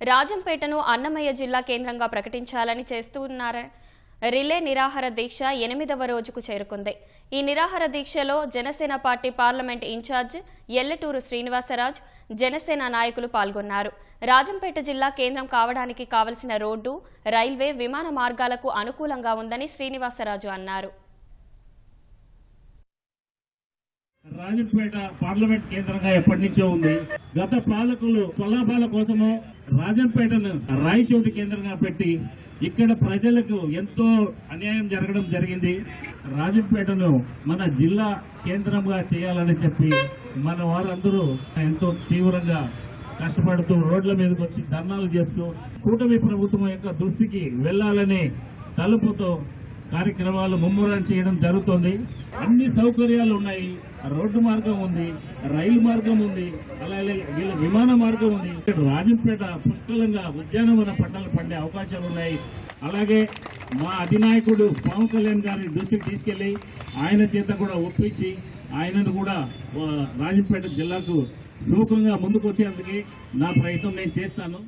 రాజంపేటను అన్నమయ్య జిల్లా కేంద్రంగా ప్రకటించాలని చేస్తున్నారు రిలే నిరాహార దీక్ష 8వ రోజుకు చేరుకుంది। ఈ నిరాహార దీక్షలో Janasena party parliament incharge ఎల్లటూరు Srinivasaraj, Janasena నాయకులు పాల్గొన్నారు। రాజంపేట జిల్లా కేంద్రం కావడానికి కావలసిన రోడ్డు, రైల్వే, విమాన మార్గాలకు అనుకూలంగా ఉందని శ్రీనివాసరాజు అన్నారు। రాజంపేట పార్లమెంట్ కేంద్రంగా ఎప్పటి నుంచో ఉంది। గత పాలకులు స్వలాభాల కోసము రాజంపేటను రాయచోటి కేంద్రంగా పెట్టి ఇక్కడ ప్రజలకు ఎంతో అన్యాయం జరగడం జరిగింది। రాజంపేటను మన జిల్లా కేంద్రంగా చేయాలని చెప్పి మన వారందరూ ఎంతో తీవ్రంగా కష్టపడుతూ రోడ్ల మీదకి వచ్చి ధర్నాలు చేస్తూ కూటమి ప్రభుత్వం యొక్క దృష్టికి వెళ్లాలని తలుపుతో కార్యక్రమాలు ముమ్మరం చేయడం జరుగుతుంది। అన్ని సౌకర్యాలు ఉన్నాయి, రోడ్డు మార్గం ఉంది, రైలు మార్గం ఉంది, అలాగే విమాన మార్గం ఉంది। రాజంపేట పుష్కలంగా ఉద్యానవన పంటలు పండే అవకాశాలు ఉన్నాయి। అలాగే మా అధినాయకుడు పవన్ కళ్యాణ్ గారి దృష్టికి తీసుకెళ్లి ఆయన చేత కూడా ఒప్పించి ఆయనను కూడా రాజంపేట జిల్లాకు సుముఖంగా ముందుకు వచ్చేందుకు నా ప్రయత్నం నేను చేస్తాను।